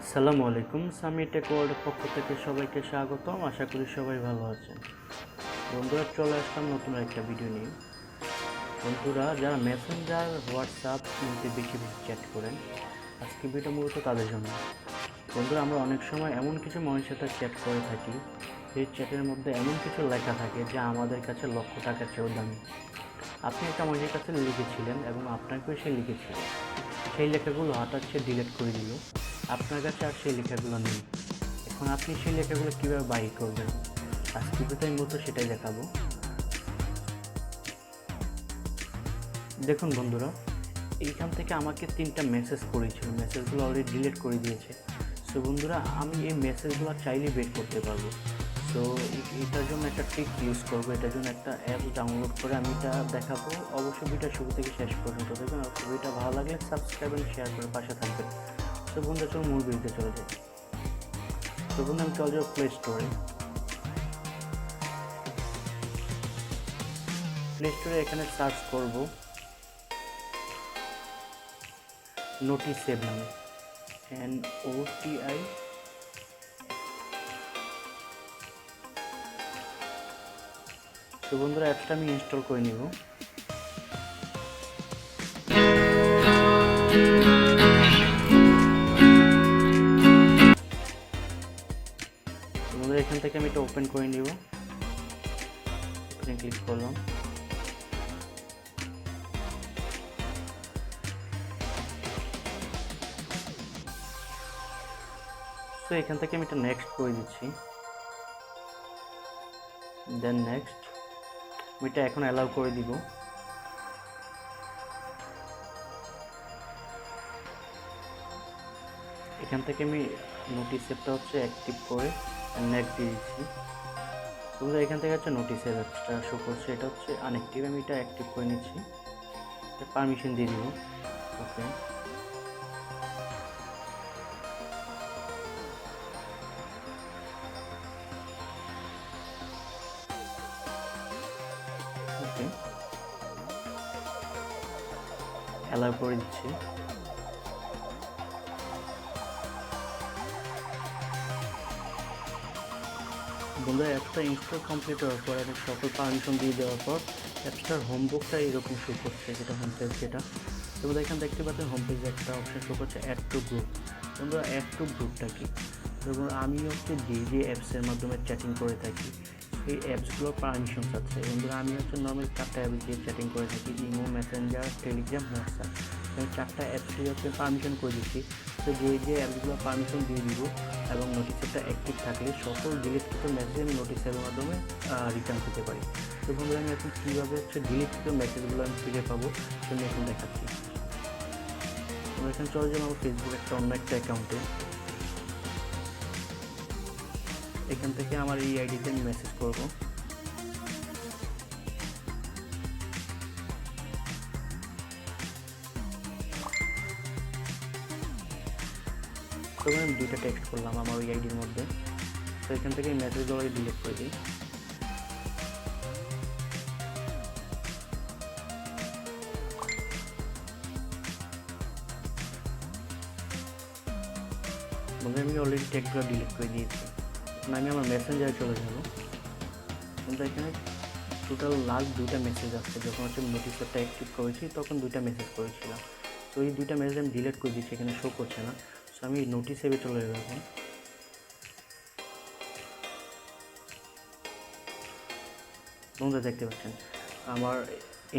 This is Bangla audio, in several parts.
আসসালামু আলাইকুম। সামি টেক ওয়ার্ল্ডের পক্ষ থেকে সবাইকে স্বাগতম। আশা করি সবাই ভালো আছেন। বন্ধুরা, চলে আসলাম নতুন একটা ভিডিও নিয়ে। বন্ধুরা, যারা মেসেঞ্জার, হোয়াটসঅ্যাপ নিতে বেশি চ্যাট করেন, আজকে ভিডিও মূলত তাদের জন্য। বন্ধুরা, আমরা অনেক সময় এমন কিছু মানুষের সাথে চ্যাট করে থাকি, সেই চ্যাটের মধ্যে এমন কিছু লেখা থাকে যা আমাদের কাছে লক্ষ টাকার চেয়েও দামি। আপনি একটা মানুষের কাছে লিখেছিলেন এবং আপনাকেও সে লিখেছিল, সেই লেখাগুলো হঠাৎ সে ডিলিট করে দিল। আপনার কাছে আর সেই লেখাগুলো নেই। এখন আপনি সেই লেখাগুলো কীভাবে বাহির করবেন? আজকে আমি মূলত সেটাই দেখাবো। দেখুন বন্ধুরা, এইখান থেকে আমাকে 3টা মেসেজ করেছিল, মেসেজগুলো অলরেডি ডিলিট করে দিয়েছে। সো বন্ধুরা, আমি এই মেসেজগুলো চাইলেই বের করতে পারবো। সো এটার জন্য একটা ট্রিক ইউজ করবো, এটার জন্য একটা অ্যাপ ডাউনলোড করে আমি এটা দেখাবো। অবশ্যই ভিডিও শুরু থেকে শেষ পর্যন্ত দেখবেন। আর ভিডিওটা ভালো লাগলে সাবস্ক্রাইব এবং শেয়ার করে পাশে থাকবেন। তো বন্ধুরা, চলো মূল ভিডিওতে চলে যাই। তো বন্ধু, আমি চলে যাবো প্লে স্টোরে। এখানে সার্চ করব নোটিসেভ নামে, NOTI। তো বন্ধুরা, অ্যাপটা আমি ইনস্টল করে নিব। বন্ধুরা, এখান থেকে আমি এটা ওপেন করে নিব। এখানে ক্লিক করলাম। তো এখান থেকে আমি এটা নেক্সট করে দিচ্ছি, দেন নেক্সট। আমি এটা এখন অ্যালাউ করে দিব। এখান থেকে আমি নোটিসেভটা হচ্ছে অ্যাক্টিভ করে নেক্সট দিয়ে দিচ্ছি। তো এখান থেকে হচ্ছে নোটিসেভ অ্যাপসটা শো করছে, এটা হচ্ছে আনঅ্যাক্টিভ। আমি এটা অ্যাক্টিভ করে নিচ্ছি, পারমিশন দিয়ে দিব। ওকে, ওকে, অ্যালাউ করে দিচ্ছি। বন্ধুরা, অ্যাপসটা ইনস্টল কমপ্লিট হওয়ার পর এবং সকল পারমিশন দিয়ে দেওয়ার পর অ্যাপসটার হোমবুকটা এরকম শো করছে, যেটা হোম পেজ যেটা। তো বন্ধুরা, এখানে দেখতে পাচ্ছেন হোম পেজে একটা অপশন শো করছে অ্যাড টু গ্রুপ। বন্ধুরা, অ্যাড টু গ্রুপটা কি? যেমন আমি হচ্ছে যে অ্যাপসের মাধ্যমে চ্যাটিং করে থাকি, সেই অ্যাপসগুলোর পারমিশন চাচ্ছে। বন্ধুরা, আমি হচ্ছে নর্মাল 4টা অ্যাপস দিয়ে চ্যাটিং করে থাকি, ইমো, মেসেঞ্জার, টেলিগ্রাম, হোয়াটসঅ্যাপ। আমি 4টা অ্যাপসটি হচ্ছে পারমিশন করে দিচ্ছি। তো যে অ্যাপসগুলো পারমিশন দিয়ে দিব এবং নোটিসেভটা অ্যাক্টিভ থাকলে সকল ডিলিটকৃত মেসেজ আমি নোটিসেভের মাধ্যমে রিটার্ন করতে পারি। তো বন্ধুরা, আমি এখন কীভাবে হচ্ছে ডিলিটকৃত মেসেজগুলো আমি ফিরে পাবো সেটা এখন দেখাচ্ছি। আমরা এখানে চলে যাবো আমার ফেসবুক অন্য একটা অ্যাকাউন্টে। এখান থেকে আমার এই আইডিতে আমি মেসেজ করবো। তখন আমি 2টা টেক্সট করলাম আমার ওই আইডির মধ্যে। তো এখান থেকে মেসেজগুলো ডিলিট করে দিই। বন্ধু, আমি অলরেডি টেক্সটগুলো ডিলিট করে দিয়েছি। এখন আমি আমার মেসেঞ্জারে চলে যাব। কিন্তু এখানে টোটাল লাস্ট 2টা মেসেজ আসছে। যখন হচ্ছে নোটিসেভটা অ্যাক্টিভ করেছি তখন 2টা মেসেজ করেছিলাম। তো এই 2টা মেসেজ আমি ডিলিট করে দিচ্ছি, এখানে শো করছে না। সো আমি নোটিসেভে চলে যাব এখন। বন্ধুরা, দেখতে পাচ্ছেন আমার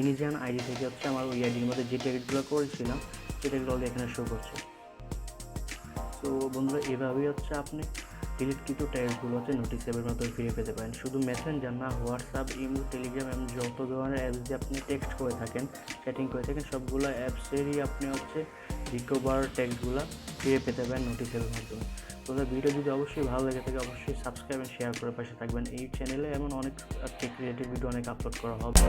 এনিজিয়ান আইডি থেকে হচ্ছে আমার ওই আইডির মধ্যে যে টেক্সটগুলো করেছিলাম সেটাগুলো অলরেডি এখানে শো করছে। তো বন্ধুরা, এভাবেই হচ্ছে আপনি ডিলিটকৃত টেক্সটগুলো হচ্ছে নোটিসেভের মাধ্যমে ফিরে পেতে পারেন। শুধু মেসেঞ্জার না, হোয়াটসঅ্যাপ, ইমো, টেলিগ্রাম এবং যত ধরনের অ্যাপস দিয়ে আপনি টেক্সট করে থাকেন, চ্যাটিং করে থাকেন, সবগুলো অ্যাপসেরই আপনি হচ্ছে রিকভার টেক্সটগুলো ফিরে পেতে পারেন নোটিসেভের মাধ্যমে। তো ভিডিও যদি অবশ্যই ভালো লেগে থাকে অবশ্যই সাবস্ক্রাইব এবং শেয়ার করে পাশে থাকবেন। এই চ্যানেলে এমন অনেক টেক রিলেটেড ভিডিও অনেক আপলোড করা হবে।